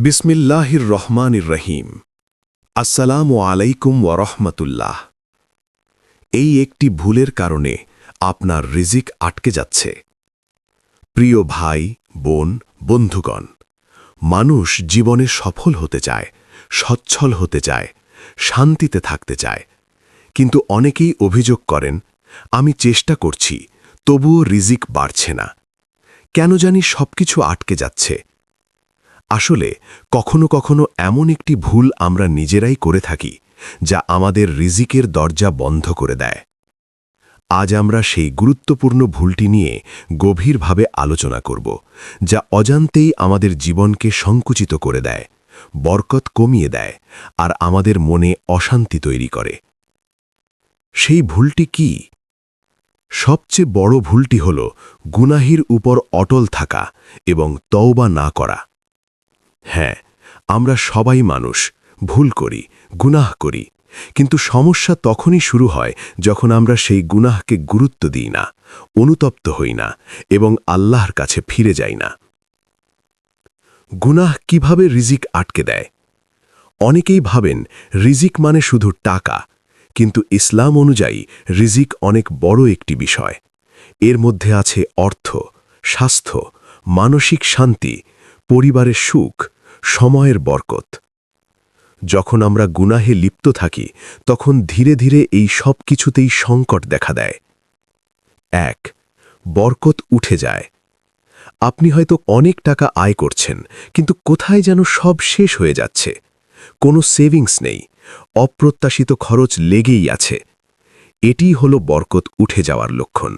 বিসমিল্লাহির রহমানির রহিম। আসসালামু আলাইকুম ওয়ারহমাতুল্লাহ। এই একটি ভুলের কারণে আপনার রিজিক আটকে যাচ্ছে। প্রিয় ভাই, বোন, বন্ধুগণ, মানুষ জীবনে সফল হতে চায়, সচ্ছল হতে চায়, শান্তিতে থাকতে চায়, কিন্তু অনেকেই অভিযোগ করেন, আমি চেষ্টা করছি, তবুও রিজিক বাড়ছে না। কেন জানি সবকিছু আটকে যাচ্ছে। আসলে কখনো কখনো এমন একটি ভুল আমরা নিজেরাই করে থাকি, যা আমাদের রিজিকের দরজা বন্ধ করে দেয়। আজ আমরা সেই গুরুত্বপূর্ণ ভুলটি নিয়ে গভীরভাবে আলোচনা করব, যা অজান্তেই আমাদের জীবনকে সংকুচিত করে দেয়, বরকত কমিয়ে দেয় আর আমাদের মনে অশান্তি তৈরি করে। সেই ভুলটি কি? সবচেয়ে বড় ভুলটি হল গুনাহের উপর অটল থাকা এবং তওবা না করা। হ্যাঁ, আমরা সবাই মানুষ, ভুল করি, গুনাহ করি, কিন্তু সমস্যা তখনই শুরু হয় যখন আমরা সেই গুনাহকে গুরুত্ব দিই না, অনুতপ্ত হই না এবং আল্লাহর কাছে ফিরে যাই না। গুনাহ কিভাবে রিজিক আটকে দেয়? অনেকেই ভাবেন রিজিক মানে শুধু টাকা, কিন্তু ইসলাম অনুযায়ী রিজিক অনেক বড় একটি বিষয়। এর মধ্যে আছে অর্থ, স্বাস্থ্য, মানসিক শান্তি, পরিবারের সুখ, সময়ের বরকত। যখন আমরা গুনাহে লিপ্ত থাকি, তখন ধীরে ধীরে এই সব কিছুতেই সংকট দেখা দেয়। ১. বরকত উঠে যায়। আপনি হয়তো অনেক টাকা আয় করছেন, কিন্তু কোথায় যেন সব শেষ হয়ে যাচ্ছে। কোনো সেভিংস নেই, অপ্রত্যাশিত খরচ লেগেই আছে। এটিই হলো বরকত উঠে যাওয়ার লক্ষণ।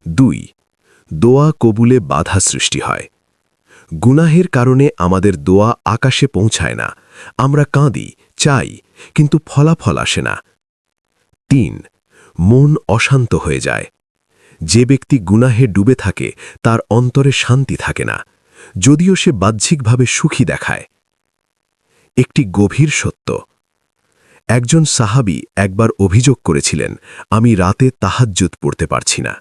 ২. দোয়া কবুলে বাধা সৃষ্টি হয়। গুনাহের কারণে আমাদের দোয়া আকাশে পৌঁছায় না, আমরা কাঁদি, চাই, কিন্তু ফলাফল আসে না। ৩. মন অশান্ত হয়ে যায়। যে ব্যক্তি গুনাহে ডুবে থাকে তার অন্তরে শান্তি থাকে না, যদিও সে বাহ্যিকভাবে সুখী দেখায়। একটি গভীর সত্য। একজন সাহাবী একবার অভিযোগ করেছিলেন, আমি রাতে তাহাজ্জুদ পড়তে পারছি না।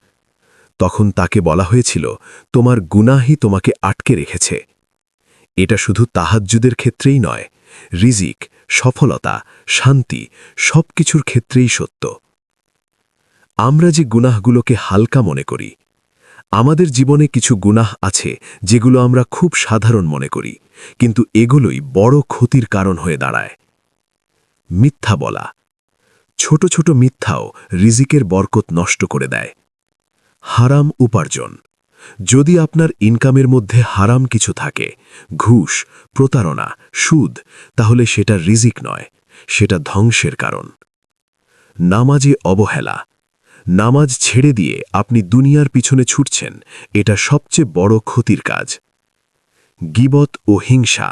তখন তাকে বলা হয়েছিল, তোমার গুনাহই তোমাকে আটকে রেখেছে। এটা শুধু তাহাজ্জুদের ক্ষেত্রেই নয়, রিজিক, সফলতা, শান্তি সবকিছুর ক্ষেত্রেই সত্য। আমরা যে গুনাহগুলোকে হালকা মনে করি, আমাদের জীবনে কিছু গুনাহ আছে যেগুলো আমরা খুব সাধারণ মনে করি, কিন্তু এগুলোই বড় ক্ষতির কারণ হয়ে দাঁড়ায়। মিথ্যা বলা। ছোট ছোট মিথ্যাও রিজিকের বরকত নষ্ট করে দেয়। হারাম উপার্জন। যদি আপনার ইনকামের মধ্যে হারাম কিছু থাকে, ঘুষ, প্রতারণা, সুদ, তাহলে সেটা রিজিক নয়, সেটা ধ্বংসের কারণ। নামাজে অবহেলা। নামাজ ছেড়ে দিয়ে আপনি দুনিয়ার পিছনে ছুটছেন, এটা সবচেয়ে বড় ক্ষতির কাজ। গীবত ও হিংসা।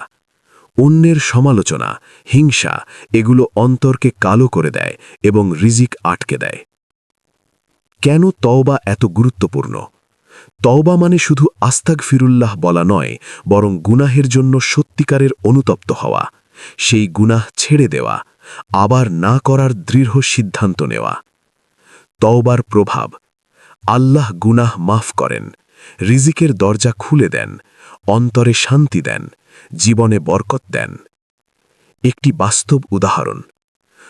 অন্যের সমালোচনা, হিংসা এগুলো অন্তরকে কালো করে দেয় এবং রিজিক আটকে দেয়। কেন তওবা এত গুরুত্বপূর্ণ? তওবা মানে শুধু আস্তাগফিরুল্লাহ বলা নয়, বরং গুনাহের জন্য সত্যিকারের অনুতপ্ত হওয়া, সেই গুনাহ ছেড়ে দেওয়া, আবার না করার দৃঢ় সিদ্ধান্ত নেওয়া। তওবার প্রভাব। আল্লাহ গুনাহ মাফ করেন, রিজিকের দরজা খুলে দেন, অন্তরে শান্তি দেন, জীবনে বরকত দেন। একটি বাস্তব উদাহরণ।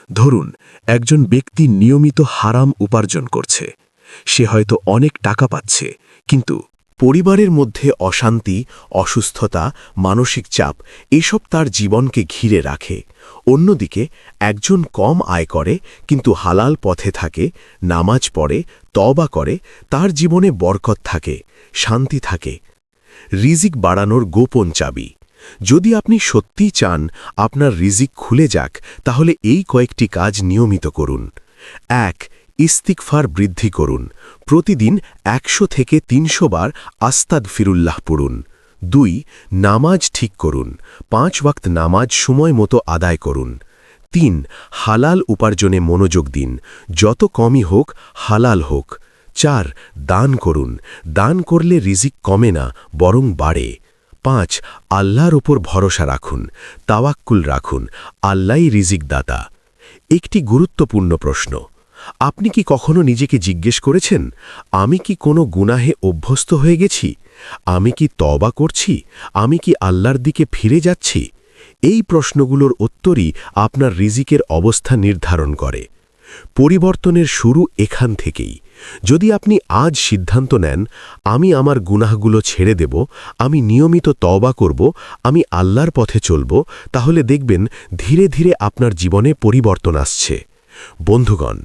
ধরুন, একজন ব্যক্তি নিয়মিত হারাম উপার্জন করছে। সে হয়তো অনেক টাকা পাচ্ছে, কিন্তু পরিবারের মধ্যে অশান্তি, অসুস্থতা, মানসিক চাপ এসব তার জীবনকে ঘিরে রাখে। অন্যদিকে একজন কম আয় করে কিন্তু হালাল পথে থাকে, নামাজ পড়ে, তওবা করে, তার জীবনে বরকত থাকে, শান্তি থাকে। রিজিক বাড়ানোর গোপন চাবি। যদি আপনি সত্যিই চান আপনার রিজিক খুলে যাক, তাহলে এই কয়েকটি কাজ নিয়মিত করুন। ১. ইস্তিগফার বৃদ্ধি করুন। প্রতিদিন ১০০ থেকে ৩০০ বার আস্তাগফিরুল্লাহ পড়ুন। ২. নামাজ ঠিক করুন। ৫ ওয়াক্ত নামাজ সময় মতো আদায় করুন। ৩. হালাল উপার্জনে মনোযোগ দিন, যত কমই হোক, হালাল হোক। ৪. দান করুন। দান করলে রিজিক কমে না, বরং বাড়ে। ৫. আল্লাহর ওপর ভরসা রাখুন, তাওয়াক্কুল রাখুন, আল্লাহই রিজিক দাতা। একটি গুরুত্বপূর্ণ প্রশ্ন। আপনি কি কখনো নিজেকে জিজ্ঞেস করেছেন, আমি কি কোনো গুনাহে অভ্যস্ত হয়ে গেছি? আমি কি তওবা করছি? আমি কি আল্লাহর দিকে ফিরে যাচ্ছি? এই প্রশ্নগুলোর উত্তরই আপনার রিজিকের অবস্থা নির্ধারণ করে। পরিবর্তনের শুরু এখান থেকেই। যদি আপনি আজ সিদ্ধান্ত নেন, আমি আমার গুনাহগুলো ছেড়ে দেব, আমি নিয়মিত তওবা করব, আমি আল্লাহর পথে চলব, তাহলে দেখবেন ধীরে ধীরে আপনার জীবনে পরিবর্তন আসছে। বন্ধুগণ,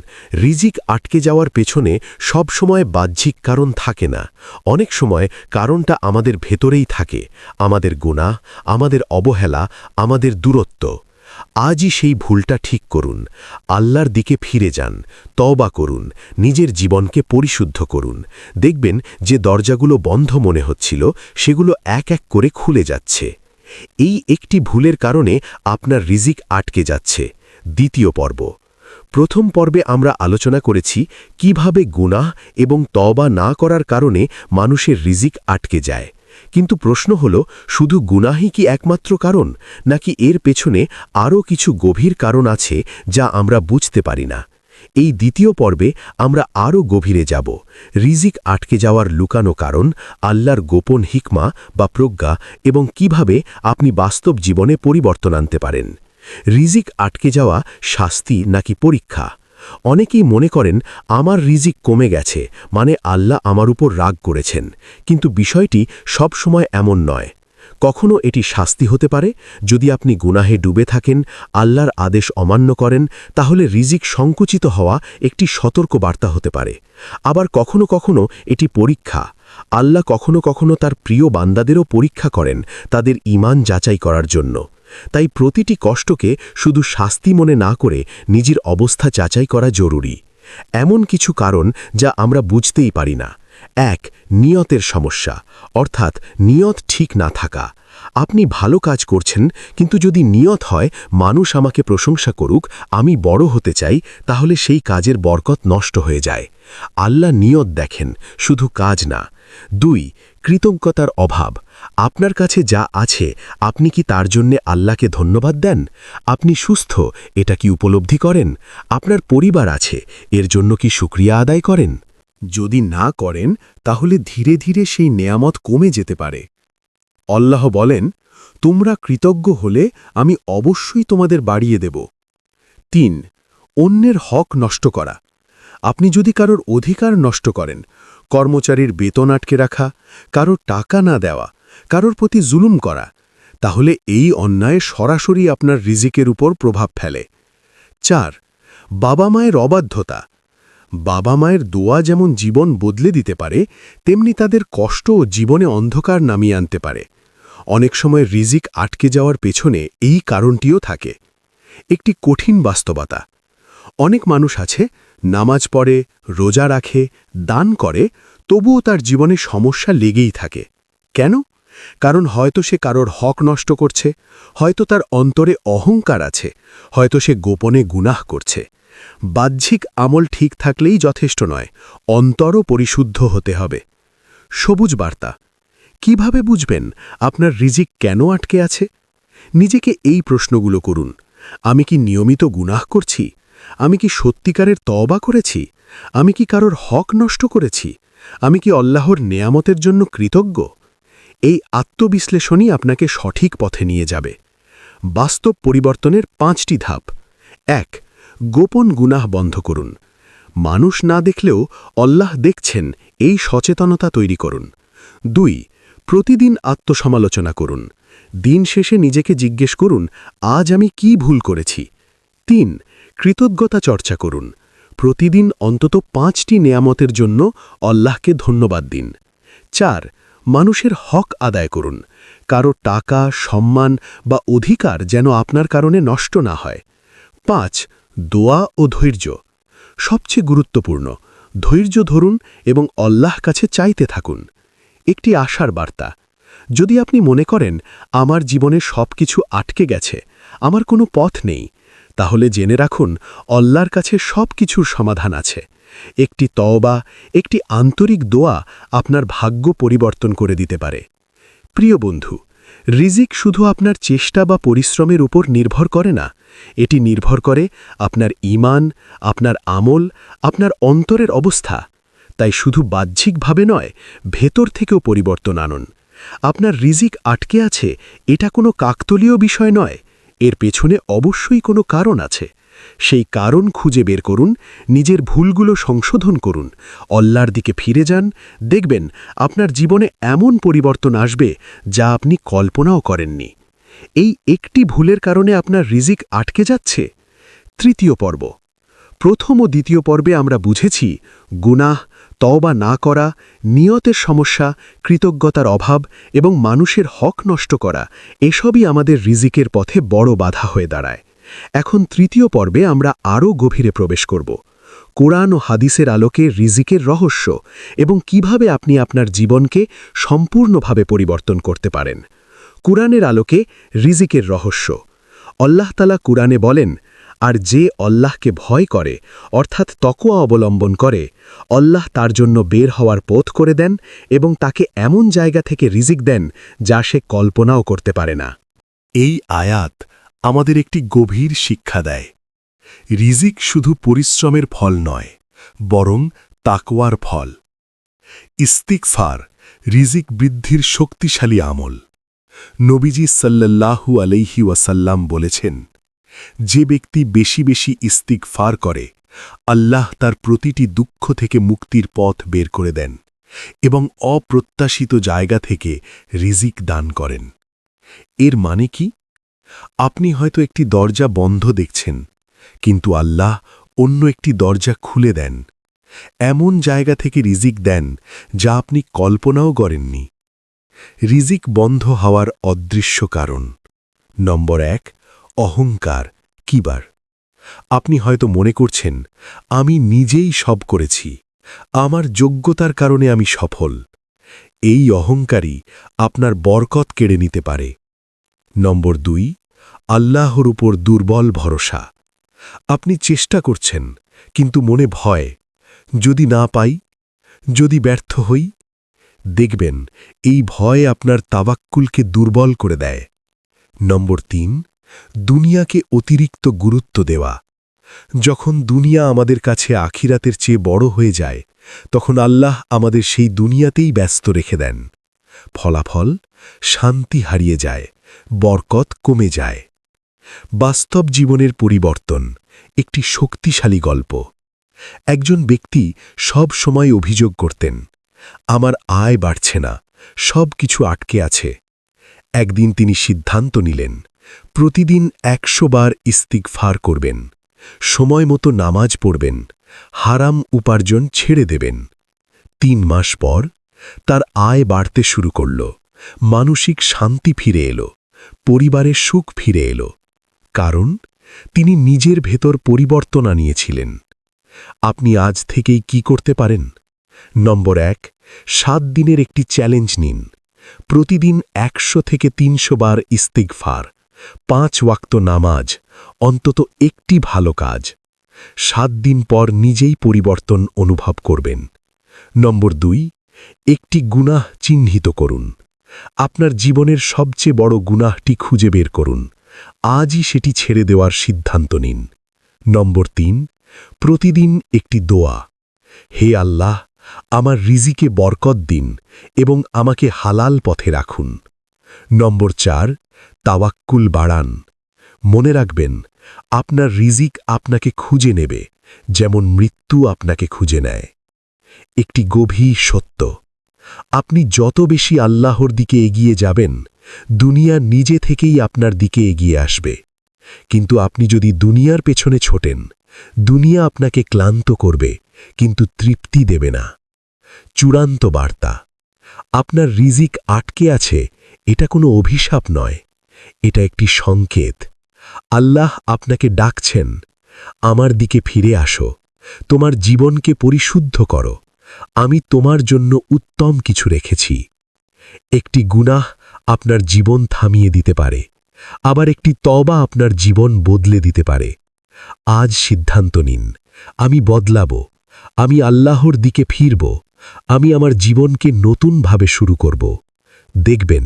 রিজিক আটকে যাওয়ার পেছনে সবসময় বাহ্যিক কারণ থাকে না। অনেক সময় কারণটা আমাদের ভেতরেই থাকে, আমাদের গুনাহ, আমাদের অবহেলা, আমাদের দূরত্ব। আজই সেই ভুলটা ঠিক করুন, আল্লাহর দিকে ফিরে যান, তওবা করুন, নিজের জীবনকে পরিশুদ্ধ করুন। দেখবেন যে দরজাগুলো বন্ধ মনে হচ্ছিল, সেগুলো এক এক করে খুলে যাচ্ছে। এই একটি ভুলের কারণে আপনার রিজিক আটকে যাচ্ছে। দ্বিতীয় পর্ব। প্রথম পর্বে আমরা আলোচনা করেছি কিভাবে গুনাহ এবং তওবা না করার কারণে মানুষের রিজিক আটকে যায়। কিন্তু প্রশ্ন হল, শুধু গুনাহই কি একমাত্র কারণ, নাকি এর পেছনে আরও কিছু গভীর কারণ আছে যা আমরা বুঝতে পারি না? এই দ্বিতীয় পর্বে আমরা আরও গভীরে যাব। রিজিক আটকে যাওয়ার লুকানো কারণ, আল্লাহর গোপন হিকমা বা প্রজ্ঞা, এবং কিভাবে আপনি বাস্তব জীবনে পরিবর্তন আনতে পারেন। রিজিক আটকে যাওয়া শাস্তি নাকি পরীক্ষা? অনেকেই মনে করেন আমার রিজিক কমে গেছে, মানে আল্লাহ আমার উপর রাগ করেছেন। কিন্তু বিষয়টি সব সময় এমন নয়। কখনো এটি শাস্তি হতে পারে। যদি আপনি গুনাহে ডুবে থাকেন, আল্লাহর আদেশ অমান্য করেন, তাহলে রিজিক সংকুচিত হওয়া একটি সতর্ক বার্তা হতে পারে। আবার কখনো কখনো এটি পরীক্ষা। আল্লাহ কখনো কখনো তার প্রিয় বান্দাদেরও পরীক্ষা করেন, তাদের ঈমান যাচাই করার জন্য। তাই প্রতিটি কষ্টকে শুধু শাস্তি মনে না করে নিজের অবস্থা যাচাই করা জরুরি। এমন কিছু কারণ যা আমরা বুঝতেই পারি না। ১. নিয়তের সমস্যা, অর্থাৎ নিয়ত ঠিক না থাকা। আপনি ভালো কাজ করছেন, কিন্তু যদি নিয়ত হয় মানুষ আমাকে প্রশংসা করুক, আমি বড় হতে চাই, তাহলে সেই কাজের বরকত নষ্ট হয়ে যায়। আল্লাহ নিয়ত দেখেন, শুধু কাজ না। ২. কৃতজ্ঞতার অভাব। আপনার কাছে যা আছে, আপনি কি তার জন্যে আল্লাহকে ধন্যবাদ দেন? আপনি সুস্থ, এটা কি উপলব্ধি করেন? আপনার পরিবার আছে, এর জন্য কি শুকরিয়া আদায় করেন? যদি না করেন, তাহলে ধীরে ধীরে সেই নেয়ামত কমে যেতে পারে। আল্লাহ বলেন, তোমরা কৃতজ্ঞ হলে আমি অবশ্যই তোমাদের বাড়িয়ে দেব। ৩. অন্যের হক নষ্ট করা। আপনি যদি কারোর অধিকার নষ্ট করেন, কর্মচারীর বেতন আটকে রাখা, কারোর টাকা না দেওয়া, কারোর প্রতি জুলুম করা, তাহলে এই অন্যায় সরাসরি আপনার রিজিকের উপর প্রভাব ফেলে। ৪. বাবা মায়ের অবাধ্যতা। বাবা মায়ের দোয়া যেমন জীবন বদলে দিতে পারে, তেমনি তাদের কষ্ট ও জীবনে অন্ধকার নামিয়ে আনতে পারে। অনেক সময় রিজিক আটকে যাওয়ার পেছনে এই কারণটিও থাকে। একটি কঠিন বাস্তবতা। অনেক মানুষ আছে, নামাজ পড়ে, রোজা রাখে, দান করে, তবুও তার জীবনে সমস্যা লেগেই থাকে। কেন? কারণ হয়তো সে কারোর হক নষ্ট করছে, হয়তো তার অন্তরে অহংকার আছে, হয়তো সে গোপনে গুনাহ করছে। বাহ্যিক আমল ঠিক থাকলেই যথেষ্ট নয়, অন্তরও পরিশুদ্ধ হতে হবে। সবুজ বার্তা। কিভাবে বুঝবেন আপনার রিজিক কেন আটকে আছে? নিজেকে এই প্রশ্নগুলো করুন। আমি কি নিয়মিত গুনাহ করছি? আমি কি সত্যিকারের তওবা করেছি? আমি কি কারোর হক নষ্ট করেছি? আমি কি আল্লাহর নেয়ামতের জন্য কৃতজ্ঞ? এই আত্মবিশ্লেষণই আপনাকে সঠিক পথে নিয়ে যাবে। বাস্তব পরিবর্তনের 5টি ধাপ। ১. গোপন গুনাহ বন্ধ করুন। মানুষ না দেখলেও আল্লাহ দেখছেন, এই সচেতনতা তৈরি করুন। ২. প্রতিদিন আত্মসমালোচনা করুন। দিন শেষে নিজেকে জিজ্ঞেস করুন, আজ আমি কি ভুল করেছি? ৩. কৃতজ্ঞতা চর্চা করুন। প্রতিদিন অন্তত 5টি নেয়ামতের জন্য আল্লাহকে ধন্যবাদ দিন। ৪. মানুষের হক আদায় করুন। কারো টাকা, সম্মান বা অধিকার যেন আপনার কারণে নষ্ট না হয়। ৫. দোয়া ও ধৈর্য। সবচেয়ে গুরুত্বপূর্ণ, ধৈর্য ধরুন এবং আল্লাহ কাছে চাইতে থাকুন। একটি আশার বার্তা। যদি আপনি মনে করেন আমার জীবনে সবকিছু আটকে গেছে, আমার কোনো পথ নেই, তাহলে জেনে রাখুন আল্লাহর কাছে সবকিছুর সমাধান আছে। একটি তওবা, একটি আন্তরিক দোয়া আপনার ভাগ্য পরিবর্তন করে দিতে পারে। প্রিয় বন্ধু, রিজিক শুধু আপনার চেষ্টা বা পরিশ্রমের উপর নির্ভর করে না, এটি নির্ভর করে আপনার ঈমান, আপনার আমল, আপনার অন্তরের অবস্থা। তাই শুধু বাহ্যিকভাবে নয়, ভেতর থেকেও পরিবর্তন আনুন। আপনার রিজিক আটকে আছে, এটা কোনো কাকতলীয় বিষয় নয়, এর পেছনে অবশ্যই কোনো কারণ আছে। সেই কারণ খুঁজে বের করুন, নিজের ভুলগুলো সংশোধন করুন, আল্লাহর দিকে ফিরে যান, দেখবেন আপনার জীবনে এমন পরিবর্তন আসবে যা আপনি কল্পনাও করেননি। এই একটি ভুলের কারণে আপনার রিজিক আটকে যাচ্ছে। তৃতীয় পর্ব। প্রথম ও দ্বিতীয় পর্বে আমরা বুঝেছি গুনাহ, তওবা না করা, নিয়তের সমস্যা, কৃতজ্ঞতার অভাব এবং মানুষের হক নষ্ট করা এসবই আমাদের রিজিকের পথে বড় বাধা হয়ে দাঁড়ায়। এখন তৃতীয় পর্বে আমরা আরও গভীরে প্রবেশ করব। কোরআন ও হাদিসের আলোকে রিজিকের রহস্য এবং কিভাবে আপনি আপনার জীবনকে সম্পূর্ণভাবে পরিবর্তন করতে পারেন। কুরআনের আলোকে রিজিকের রহস্য। আল্লাহ তাআলা কুরআনে বলেন, আর যে আল্লাহকে ভয় করে অর্থাৎ তাকওয়া অবলম্বন করে, আল্লাহ তার জন্য বের হওয়ার পথ করে দেন এবং তাকে এমন জায়গা থেকে রিজিক দেন যা সে কল্পনাও করতে পারে না। এই আয়াত আমাদের একটি গভীর শিক্ষা দেয়। রিজিক শুধু পরিশ্রমের ফল নয়, বরং তাকওয়ার ফল। ইস্তিগফার রিজিক বৃদ্ধির শক্তিশালী আমল। নবীজি সাল্লাল্লাহু আলাইহি ওয়াসাল্লাম বলেছেন, যে ব্যক্তি বেশি বেশি ইস্তিগফার করে, আল্লাহ তার প্রতিটি দুঃখ থেকে মুক্তির পথ বের করে দেন এবং অপ্রত্যাশিত জায়গা থেকে রিজিক দান করেন। এর মানে কি? আপনি হয়তো একটি দরজা বন্ধ দেখছেন, কিন্তু আল্লাহ অন্য একটি দরজা খুলে দেন। এমন জায়গা থেকে রিজিক দেন যা আপনি কল্পনাও করেননি। রিজিক বন্ধ হওয়ার অদৃশ্য কারণ। নম্বর 1, অহংকার, কিবার। আপনি হয়তো মনে করছেন, আমি নিজেই সব করেছি, আমার যোগ্যতার কারণে আমি সফল। এই অহংকারই আপনার বরকত কেড়ে নিতে পারে। নম্বর 2, আল্লাহর উপর দুর্বল ভরসা। আপনি চেষ্টা করছেন, কিন্তু মনে ভয়, যদি না পাই, যদি ব্যর্থ হই। দেখবেন এই ভয় আপনার তাওয়াক্কুলকে দুর্বল করে দেয়। নম্বর 3, দুনিয়াকে অতিরিক্ত গুরুত্ব দেওয়া। যখন দুনিয়া আমাদের কাছে আখিরাতের চেয়ে বড় হয়ে যায়, তখন আল্লাহ আমাদের সেই দুনিয়াতেই ব্যস্ত রেখে দেন। ফলাফল, শান্তি হারিয়ে যায়, বরকত কমে যায়। বাস্তব জীবনের পরিবর্তন একটি শক্তিশালী গল্প। একজন ব্যক্তি সব সময় অভিযোগ করতেন, আমার আয় বাড়ছে না, সব কিছু আটকে আছে। একদিন তিনি সিদ্ধান্ত নিলেন, প্রতিদিন 100 বার ইস্তিগফার করবেন, সময় মতো নামাজ পড়বেন, হারাম উপার্জন ছেড়ে দেবেন। 3 মাস পর তার আয় বাড়তে শুরু করল, মানসিক শান্তি ফিরে এলো, পরিবারের সুখ ফিরে এলো। কারণ তিনি নিজের ভেতর পরিবর্তন আনিয়েছিলেন। আপনি আজ থেকেই কি করতে পারেন? নম্বর 1, 7 দিনের একটি চ্যালেঞ্জ নিন। প্রতিদিন 100 থেকে 300 বার ইস্তিগফার, 5 ওয়াক্ত নামাজ, অন্তত একটি ভালো কাজ। 7 দিন পর নিজেই পরিবর্তন অনুভব করবেন। নম্বর 2, একটি গুনাহ চিহ্নিত করুন। আপনার জীবনের সবচেয়ে বড় গুনাহটি খুঁজে বের করুন, আজই সেটি ছেড়ে দেওয়ার সিদ্ধান্ত নিন। নম্বর 3, প্রতিদিন একটি দোয়া। হে আল্লাহ, আমার রিজিকে বরকত দিন এবং আমাকে হালাল পথে রাখুন। নম্বর 4, তাওয়াক্কুল বাড়ান। মনে রাখবেন, আপনার রিজিক আপনাকে খুঁজে নেবে, যেমন মৃত্যু আপনাকে খুঁজে নেয়। একটি গভীর সত্য, আপনি যত বেশি আল্লাহর দিকে এগিয়ে যাবেন, দুনিয়া নিজে থেকেই আপনার দিকে এগিয়ে আসবে। কিন্তু আপনি যদি দুনিয়ার পেছনে ছোটেন, দুনিয়া আপনাকে ক্লান্ত করবে, কিন্তু তৃপ্তি দেবে না। চূড়ান্ত বার্তা, আপনার রিজিক আটকে আছে, এটা কোনো অভিশাপ নয়, এটা একটি সংকেত। আল্লাহ আপনাকে ডাকছেন, আমার দিকে ফিরে আসো, তোমার জীবনকে পরিশুদ্ধ করো, আমি তোমার জন্য উত্তম কিছু রেখেছি। একটি গুনাহ আপনার জীবন থামিয়ে দিতে পারে, আবার একটি তওবা আপনার জীবন বদলে দিতে পারে। আজ সিদ্ধান্ত নিন, আমি বদলাবো, আমি আল্লাহর দিকে ফিরব, আমি আমার জীবনকে নতুনভাবে শুরু করব। দেখবেন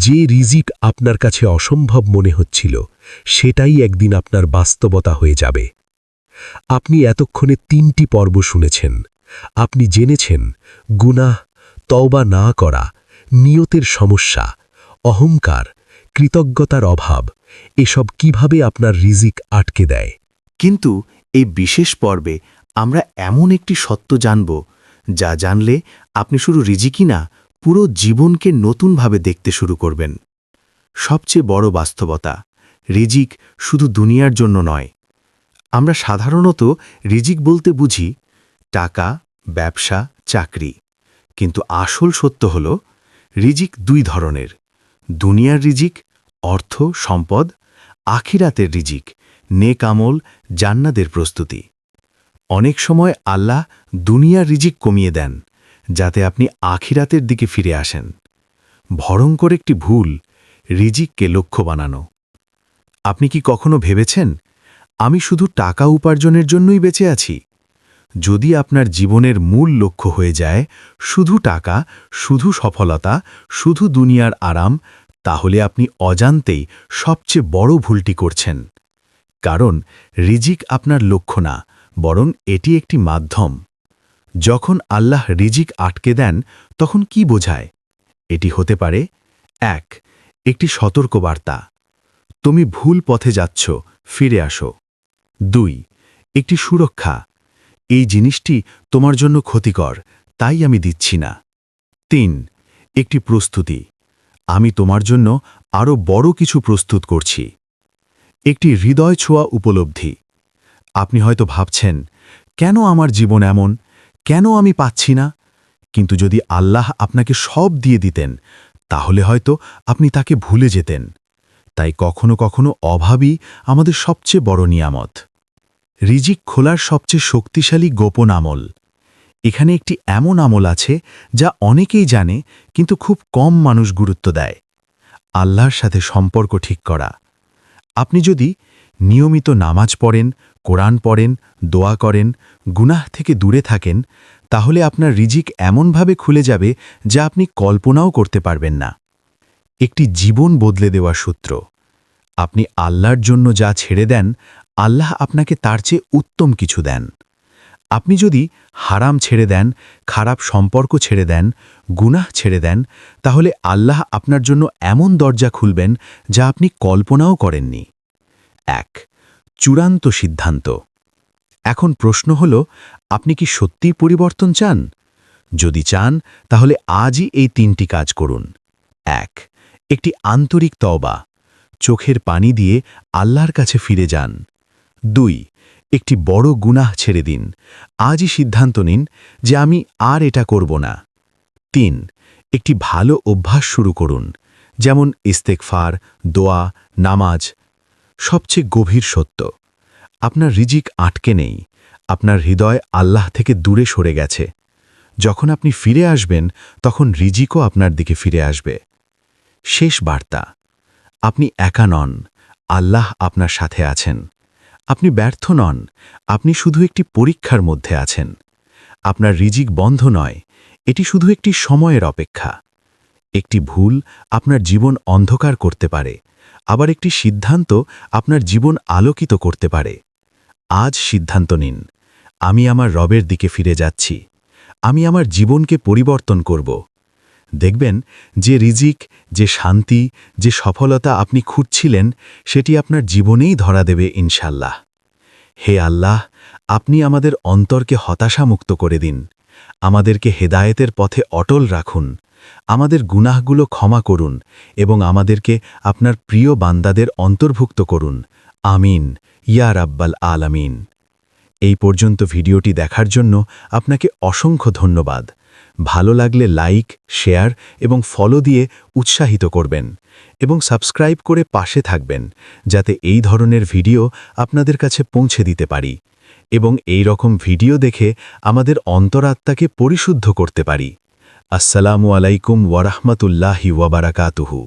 যে রিজিক আপনার কাছে অসম্ভব মনে হচ্ছিল সেটাই একদিন আপনার বাস্তবতা হয়ে যাবে। আপনি এতক্ষণে 3টি পর্ব শুনেছেন। আপনি জেনেছেন গুনাহ, তওবা না করা, নিয়তের সমস্যা, অহংকার, কৃতজ্ঞতার অভাব এসব কিভাবে আপনার রিজিক আটকে দেয়। কিন্তু এই বিশেষ পর্বে আমরা এমন একটি সত্য জানব যা জানলে আপনি শুধু রিজিকই না, পুরো জীবনকে নতুনভাবে দেখতে শুরু করবেন। সবচেয়ে বড় বাস্তবতা, রিজিক শুধু দুনিয়ার জন্য নয়। আমরা সাধারণত রিজিক বলতে বুঝি টাকা, ব্যবসা, চাকরি। কিন্তু আসল সত্য হল রিজিক 2 ধরনের: দুনিয়ার রিজিক, অর্থ, সম্পদ; আখিরাতের রিজিক, নেক আমল, জান্নাতের প্রস্তুতি। অনেক সময় আল্লাহ দুনিয়ার রিজিক কমিয়ে দেন যাতে আপনি আখিরাতের দিকে ফিরে আসেন। ভয়ঙ্কর একটি ভুল রিজিককে লক্ষ্য বানানো। আপনি কি কখনো ভেবেছেন আমি শুধু টাকা উপার্জনের জন্যই বেঁচে আছি? যদি আপনার জীবনের মূল লক্ষ্য হয়ে যায় শুধু টাকা, শুধু সফলতা, শুধু দুনিয়ার আরাম, তাহলে আপনি অজান্তেই সবচেয়ে বড় ভুলটি করছেন। কারণ রিজিক আপনার লক্ষ্য না, বরং এটি একটি মাধ্যম। যখন আল্লাহ রিজিক আটকে দেন তখন কি বোঝায়? এটি হতে পারে 1. একটি সতর্কবার্তা, তুমি ভুল পথে যাচ্ছ, ফিরে আসো। 2. একটি সুরক্ষা, এই জিনিসটি তোমার জন্য ক্ষতিকর, তাই আমি দিচ্ছি না। 3. একটি প্রস্তুতি, আমি তোমার জন্য আরও বড় কিছু প্রস্তুত করছি। একটি হৃদয় ছোঁয়া উপলব্ধি। আপনি হয়তো ভাবছেন, কেন আমার জীবন এমন, কেন আমি পাচ্ছি না? কিন্তু যদি আল্লাহ আপনাকে সব দিয়ে দিতেন তাহলে হয়তো আপনি তাকে ভুলে যেতেন। তাই কখনো কখনো অভাবই আমাদের সবচেয়ে বড় নিয়ামত। রিজিক খোলার সবচেয়ে শক্তিশালী গোপন আমল। এখানে একটি এমন আমল আছে যা অনেকেই জানে কিন্তু খুব কম মানুষ গুরুত্ব দেয়। আল্লাহর সাথে সম্পর্ক ঠিক করা। আপনি যদি নিয়মিত নামাজ পড়েন, কোরআন পড়েন, দোয়া করেন, গুনাহ থেকে দূরে থাকেন, তাহলে আপনার রিজিক এমনভাবে খুলে যাবে যা আপনি কল্পনাও করতে পারবেন না। একটি জীবন বদলে দেওয়া সূত্র। আপনি আল্লাহর জন্য যা ছেড়ে দেন, আল্লাহ আপনাকে তার চেয়ে উত্তম কিছু দেন। আপনি যদি হারাম ছেড়ে দেন, খারাপ সম্পর্ক ছেড়ে দেন, গুনাহ ছেড়ে দেন, তাহলে আল্লাহ আপনার জন্য এমন দরজা খুলবেন যা আপনি কল্পনাও করেননি। 1. চূড়ান্ত সিদ্ধান্ত। এখন প্রশ্ন হল, আপনি কি সত্যিই পরিবর্তন চান? যদি চান তাহলে আজই এই 3টি কাজ করুন। 1. একটি আন্তরিক তওবা, চোখের পানি দিয়ে আল্লাহর কাছে ফিরে যান। 2. একটি বড় গুনাহ ছেড়ে দিন, আজই সিদ্ধান্ত নিন যে আমি আর এটা করব না। 3. একটি ভালো অভ্যাস শুরু করুন, যেমন ইস্তেগফার, দোয়া, নামাজ। সবচেয়ে গভীর সত্য, আপনার রিজিক আটকে নেই, আপনার হৃদয় আল্লাহ থেকে দূরে সরে গেছে। যখন আপনি ফিরে আসবেন তখন রিজিকও আপনার দিকে ফিরে আসবে। শেষ বার্তা, আপনি একা নন, আল্লাহ আপনার সাথে আছেন। আপনি ব্যর্থ নন, আপনি শুধু একটি পরীক্ষার মধ্যে আছেন। আপনার রিজিক বন্ধ নয়, এটি শুধু একটি সময়ের অপেক্ষা। একটি ভুল আপনার জীবন অন্ধকার করতে পারে, আবার একটি সিদ্ধান্ত আপনার জীবন আলোকিত করতে পারে। আজ সিদ্ধান্ত নিন, আমি আমার রবের দিকে ফিরে যাচ্ছি, আমি আমার জীবনকে পরিবর্তন করব। দেখবেন যে রিজিক, যে শান্তি, যে সফলতা আপনি খুঁজছিলেন সেটি আপনার জীবনেই ধরা দেবে ইনশাল্লাহ। হে আল্লাহ, আপনি আমাদের অন্তরকে হতাশামুক্ত করে দিন, আমাদেরকে হেদায়েতের পথে অটল রাখুন, আমাদের গুনাহগুলো ক্ষমা করুন এবং আমাদেরকে আপনার প্রিয় বান্দাদের অন্তর্ভুক্ত করুন। আমিন ইয়া রাব্বাল আলামিন। এই পর্যন্ত ভিডিওটি দেখার জন্য আপনাকে অসংখ্য ধন্যবাদ। ভালো লাগলে লাইক, শেয়ার এবং ফলো দিয়ে উৎসাহিত করবেন এবং সাবস্ক্রাইব করে পাশে থাকবেন যাতে এই ধরনের ভিডিও আপনাদের কাছে পৌঁছে দিতে পারি এবং এই রকম ভিডিও দেখে আমাদের অন্তরাত্মাকে পরিশুদ্ধ করতে পারি। আসসালামু আলাইকুম ওয়া রাহমাতুল্লাহি ওয়া বারাকাতুহু।